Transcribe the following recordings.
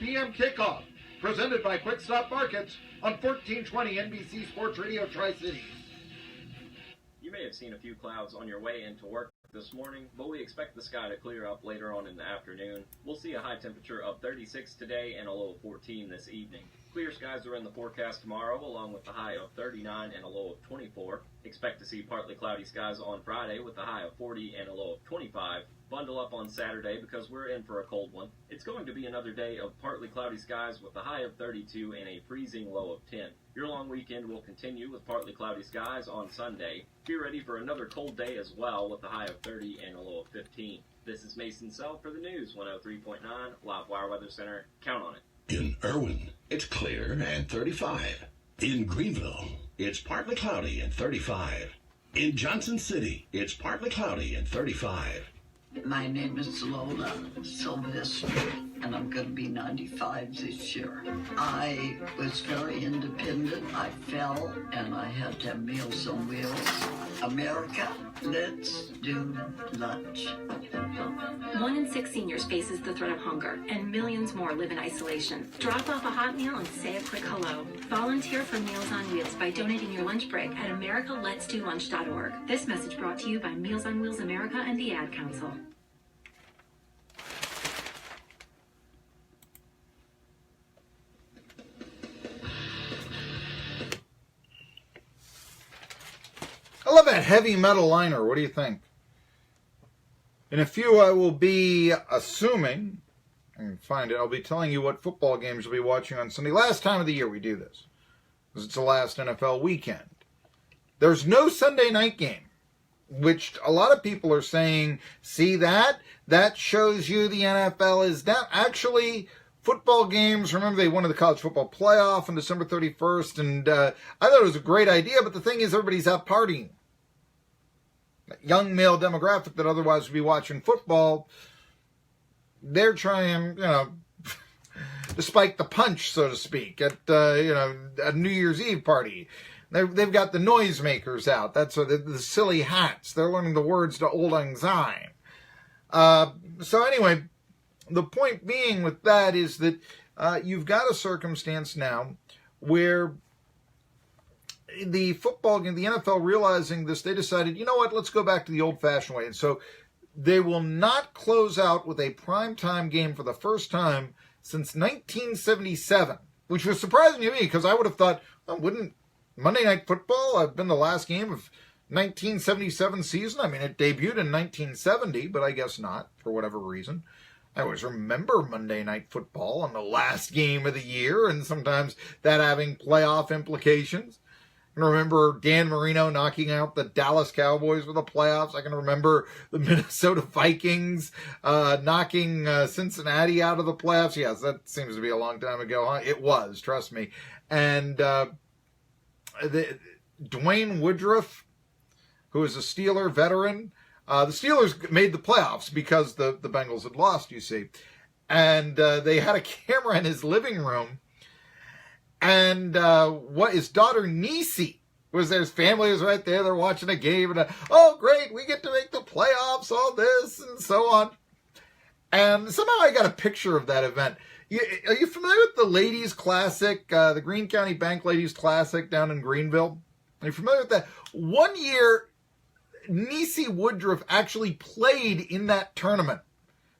p.m. kickoff. Presented by Quick Stop Markets on 1420 NBC Sports Radio Tri-Cities. You may have seen a few clouds on your way into work this morning, but we expect the sky to clear up later on in the afternoon. We'll see a high temperature of 36 today and a low of 14 this evening. Clear skies are in the forecast tomorrow, along with a high of 39 and a low of 24. Expect to see partly cloudy skies on Friday with a high of 40 and a low of 25. Bundle up on Saturday because we're in for a cold one. It's going to be another day of partly cloudy skies with a high of 32 and a freezing low of 10. Your long weekend will continue with partly cloudy skies on Sunday. Be ready for another cold day as well with a high of 30 and a low of 15. This is Mason Sell for the News 103.9 Live Wire Weather Center. Count on it. In Irwin, it's clear and 35. In Greenville, it's partly cloudy and 35. In Johnson City, it's partly cloudy and 35. My name is Lola Sylvester, and I'm going to be 95 this year. I was very independent. I fell, and I had to have Meals on Wheels. America, let's do lunch. 1 in 6 seniors faces the threat of hunger, and millions more live in isolation. Drop off a hot meal and say a quick hello. Volunteer for Meals on Wheels by donating your lunch break at americaletsdolunch.org. This message brought to you by Meals on Wheels America and the Ad Council. I love that heavy metal liner. What do you think? In a few, I will be assuming, and find it, I'll be telling you what football games you'll be watching on Sunday. Last time of the year we do this, because it's the last NFL weekend. There's no Sunday night game, which a lot of people are saying, see that? That shows you the NFL is down. Actually, football games, remember they won the college football playoff on December 31st, and I thought it was a great idea, but the thing is everybody's out partying. That young male demographic that otherwise would be watching football, they're trying, to spike the punch, so to speak, at, a New Year's Eve party. They've got the noisemakers out. That's the silly hats. They're learning the words to Old Lang Syne. So anyway, the point being with that is that you've got a circumstance now where the football game, the NFL realizing this, they decided, you know what, let's go back to the old-fashioned way. And so they will not close out with a primetime game for the first time since 1977, which was surprising to me because I would have thought, well, wouldn't Monday Night Football have been the last game of 1977 season? I mean, it debuted in 1970, but I guess not, for whatever reason. I always remember Monday Night Football on the last game of the year, and sometimes that having playoff implications. I can remember Dan Marino knocking out the Dallas Cowboys for the playoffs. I can remember the Minnesota Vikings knocking Cincinnati out of the playoffs. Yes, that seems to be a long time ago, huh? It was, trust me. And Dwayne Woodruff, who is a Steeler veteran, the Steelers made the playoffs because the Bengals had lost, you see. And they had a camera in his living room. And what his daughter Niecy was there. His family was right there. They're watching a game. And, oh, great, we get to make the playoffs, all this, and so on. And somehow I got a picture of that event. Are you familiar with the Ladies Classic, the Greene County Bank Ladies Classic down in Greenville? Are you familiar with that? One year, Niecy Woodruff actually played in that tournament.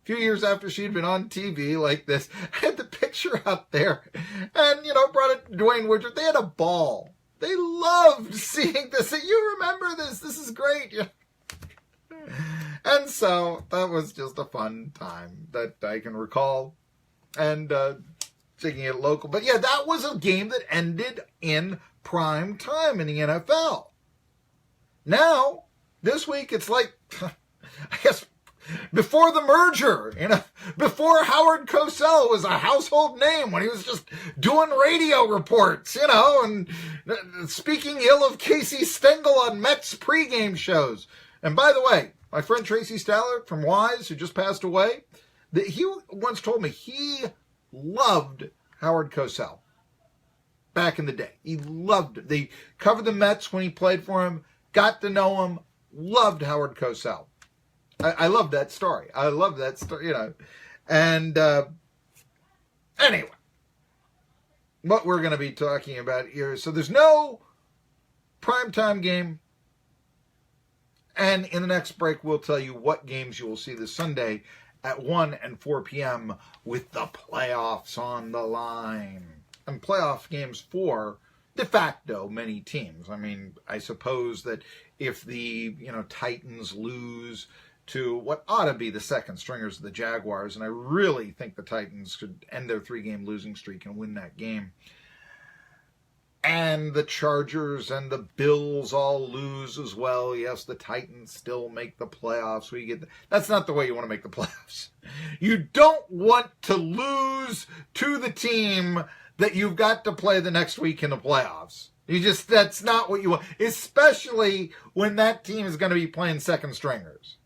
A few years after she'd been on TV like this. I had the picture out there and, brought it to Dwayne Woodruff. They had a ball. They loved seeing this. You remember this. This is great. And so that was just a fun time that I can recall. And taking it local. But yeah, that was a game that ended in prime time in the NFL. Now, this week, it's like, I guess, before the merger, before Howard Cosell was a household name when he was just doing radio reports, and speaking ill of Casey Stengel on Mets pregame shows. And by the way, my friend Tracy Staller from Wise, who just passed away, he once told me he loved Howard Cosell back in the day. He loved it. They covered the Mets when he played for him, got to know him, loved Howard Cosell. I love that story. I love that story, And Anyway, what we're going to be talking about here. So there's no primetime game. And in the next break, we'll tell you what games you will see this Sunday at 1 and 4 p.m. with the playoffs on the line. And playoff games for, de facto, many teams. I mean, I suppose that if the, Titans lose to what ought to be the second stringers of the Jaguars, and I really think the Titans could end their 3-game losing streak and win that game, and the Chargers and the Bills all lose as well. Yes, the Titans still make the playoffs. That's not the way you want to make the playoffs. You don't want to lose to the team that you've got to play the next week in the playoffs. That's not what you want, especially when that team is going to be playing second stringers.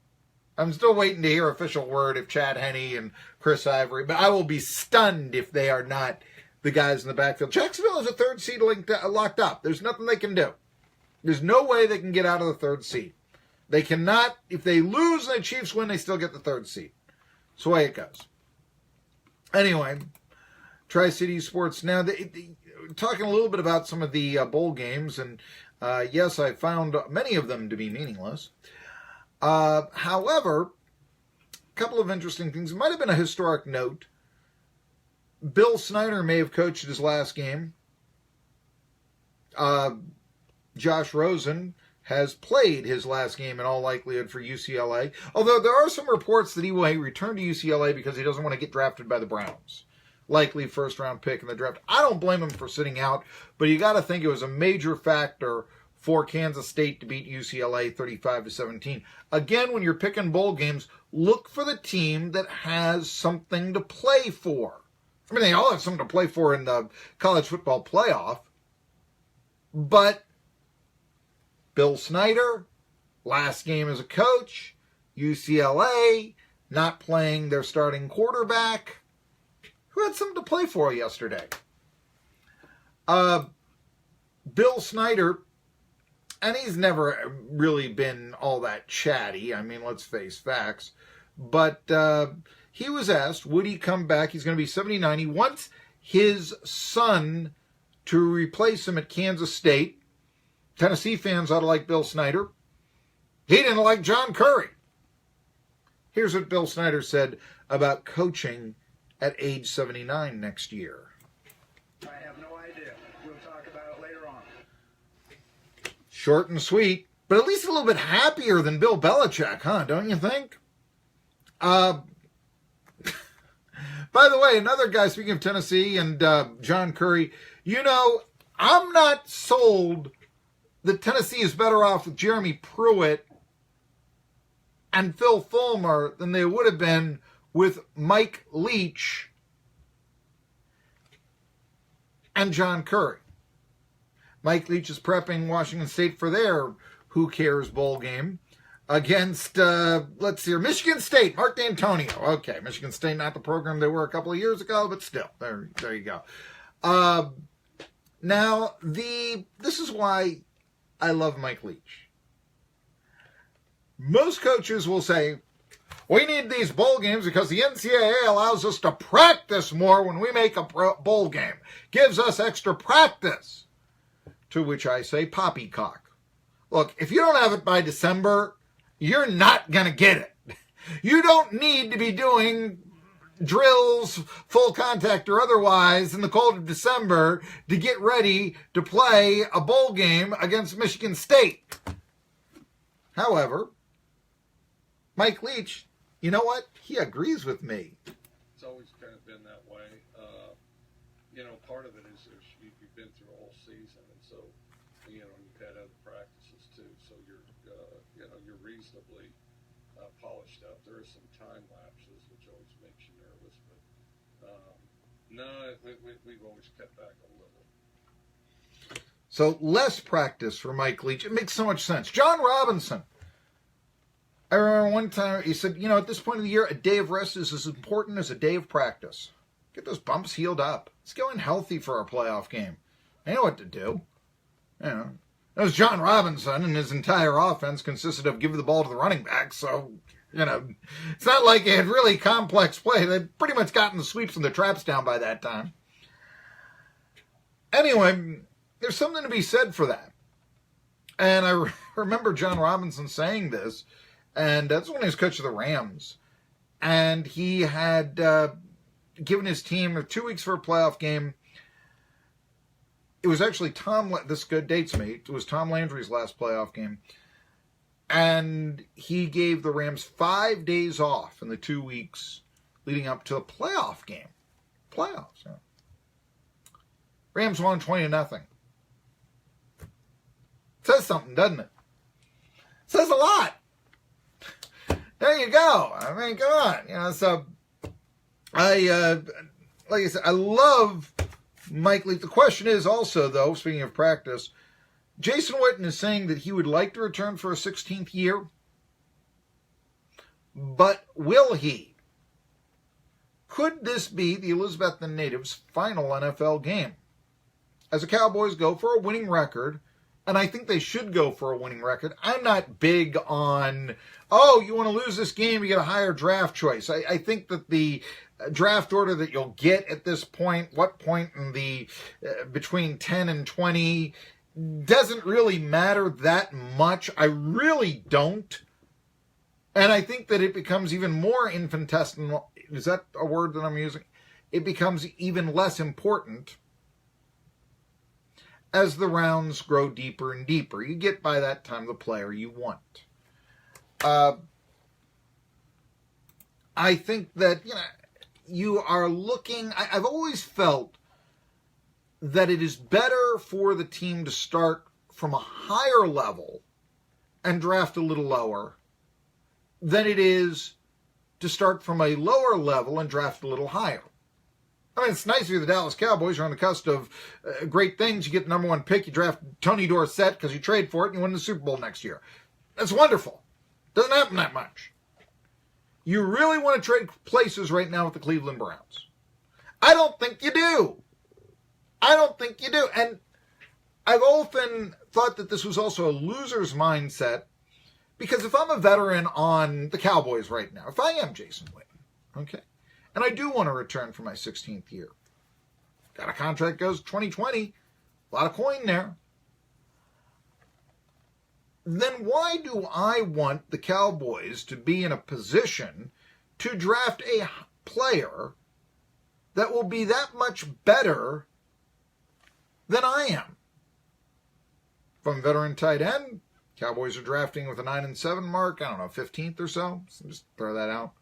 I'm still waiting to hear official word if Chad Henne and Chris Ivory, but I will be stunned if they are not the guys in the backfield. Jacksonville is a third seed locked up. There's nothing they can do. There's no way they can get out of the third seed. They cannot. If they lose and the Chiefs win, they still get the third seed. That's the way it goes. Anyway, Tri-City Sports. Now, talking a little bit about some of the bowl games, and yes, I found many of them to be meaningless. However, a couple of interesting things. It might have been a historic note. Bill Snyder may have coached his last game. Josh Rosen has played his last game in all likelihood for UCLA. Although there are some reports that he will return to UCLA because he doesn't want to get drafted by the Browns. Likely first-round pick in the draft. I don't blame him for sitting out, but you got to think it was a major factor for Kansas State to beat UCLA 35-17. Again, when you're picking bowl games, look for the team that has something to play for. I mean, they all have something to play for in the college football playoff. But Bill Snyder, last game as a coach, UCLA, not playing their starting quarterback. Who had something to play for yesterday? Bill Snyder, and he's never really been all that chatty. I mean, let's face facts. But he was asked, would he come back? He's going to be 79. He wants his son to replace him at Kansas State. Tennessee fans ought to like Bill Snyder. He didn't like John Curry. Here's what Bill Snyder said about coaching at age 79 next year. I have no idea. We'll talk about it later on. Short and sweet, but at least a little bit happier than Bill Belichick, huh? Don't you think? By the way, another guy, speaking of Tennessee and John Curry, I'm not sold that Tennessee is better off with Jeremy Pruitt and Phil Fulmer than they would have been with Mike Leach and John Curry. Mike Leach is prepping Washington State for their Who Cares bowl game against, let's see here, Michigan State, Mark D'Antonio. Okay, Michigan State, not the program they were a couple of years ago, but still, there you go. Now, this is why I love Mike Leach. Most coaches will say, we need these bowl games because the NCAA allows us to practice more when we make a bowl game. Gives us extra practice. To which I say, poppycock. Look, if you don't have it by December, you're not going to get it. You don't need to be doing drills, full contact or otherwise, in the cold of December to get ready to play a bowl game against Michigan State. However, Mike Leach, you know what? He agrees with me. It's always kind of been that way. Part of it is you've been through a whole season, and so, you've had other practices too, so you're reasonably polished up. There are some time lapses, which always makes you nervous, but no, we've always cut back a little. So less practice for Mike Leach. It makes so much sense. John Robinson. I remember one time he said, at this point of the year, a day of rest is as important as a day of practice. Get those bumps healed up. Let's go in healthy for our playoff game. They know what to do. That was John Robinson, and his entire offense consisted of giving the ball to the running back, so It's not like it had really complex play. They'd pretty much gotten the sweeps and the traps down by that time. Anyway, there's something to be said for that. And I remember John Robinson saying this, and that's when he was coach of the Rams. And he had given his team 2 weeks for a playoff game. It was actually this good dates me. It was Tom Landry's last playoff game. And he gave the Rams 5 days off in the 2 weeks leading up to a playoff game. Playoffs, yeah. Rams won 20-0. Says something, doesn't it? Says a lot. There you go. I mean, come on. So like I said, I love Mike Leach. The question is also, though, speaking of practice, Jason Witten is saying that he would like to return for a 16th year, but will he? Could this be the Elizabethton native's final NFL game? As the Cowboys go for a winning record, and I think they should go for a winning record. I'm not big on, you want to lose this game, you get a higher draft choice. I think that the draft order that you'll get at this point, what point in the between 10 and 20, doesn't really matter that much. I really don't. And I think that it becomes even more infinitesimal. Is that a word that I'm using? It becomes even less important as the rounds grow deeper and deeper. You get by that time the player you want. I think that, you are looking, I've always felt that it is better for the team to start from a higher level and draft a little lower than it is to start from a lower level and draft a little higher. I mean, it's nice if you're the Dallas Cowboys. You're on the cusp of great things. You get the number 1 pick. You draft Tony Dorsett because you trade for it and you win the Super Bowl next year. That's wonderful. Doesn't happen that much. You really want to trade places right now with the Cleveland Browns? I don't think you do. And I've often thought that this was also a loser's mindset, because if I'm a veteran on the Cowboys right now, if I am Jason Witten, okay, and I do want to return for my 16th year, got a contract goes 2020, a lot of coin there, then why do I want the Cowboys to be in a position to draft a player that will be that much better than I am? From veteran tight end, Cowboys are drafting with a 9-7 mark, 15th or so. Just throw that out.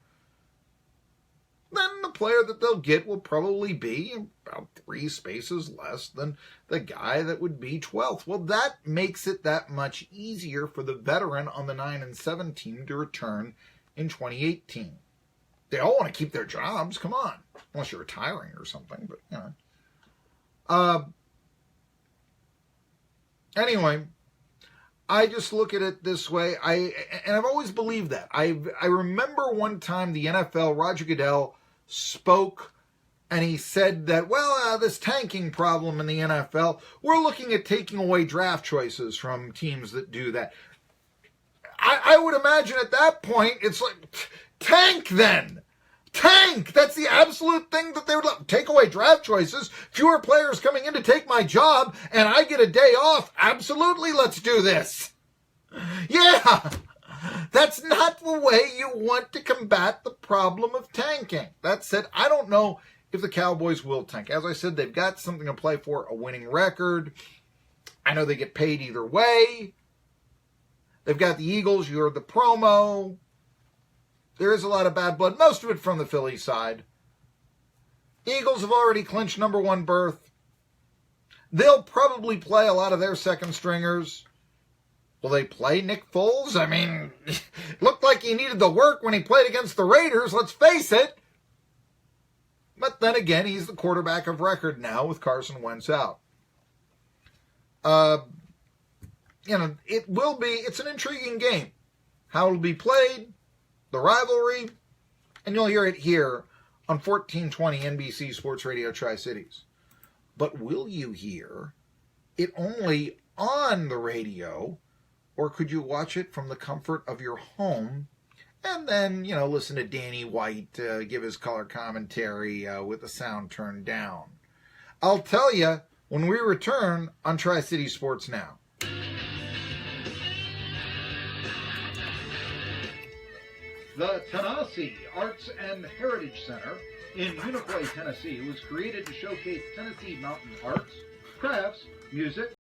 Then the player that they'll get will probably be about 3 spaces less than the guy that would be 12th. Well, that makes it that much easier for the veteran on the 9-7 team to return in 2018. They all want to keep their jobs, come on. Unless you're retiring or something, but, Anyway, I just look at it this way. I've always believed that. I remember one time the NFL, Roger Goodell, spoke and he said that, this tanking problem in the NFL, we're looking at taking away draft choices from teams that do that. I would imagine at that point, it's like, tank then! Tank! That's the absolute thing that they would love. Take away draft choices, fewer players coming in to take my job, and I get a day off. Absolutely, let's do this. Yeah! That's not the way you want to combat the problem of tanking. That said, I don't know if the Cowboys will tank. As I said, they've got something to play for, a winning record. I know they get paid either way. They've got the Eagles. You heard the promo. There is a lot of bad blood, most of it from the Philly side. Eagles have already clinched number 1 berth. They'll probably play a lot of their second stringers. Will they play Nick Foles? I mean, it looked like he needed the work when he played against the Raiders, let's face it. But then again, he's the quarterback of record now with Carson Wentz out. It's an intriguing game. How it'll be played, the rivalry, and you'll hear it here on 1420 NBC Sports Radio Tri-Cities. But will you hear it only on the radio, or could you watch it from the comfort of your home and then, listen to Danny White give his color commentary with the sound turned down. I'll tell you when we return on Tri-City Sports Now. The Tennessee Arts and Heritage Center in Unicoi, Tennessee was created to showcase Tennessee mountain arts, crafts, music,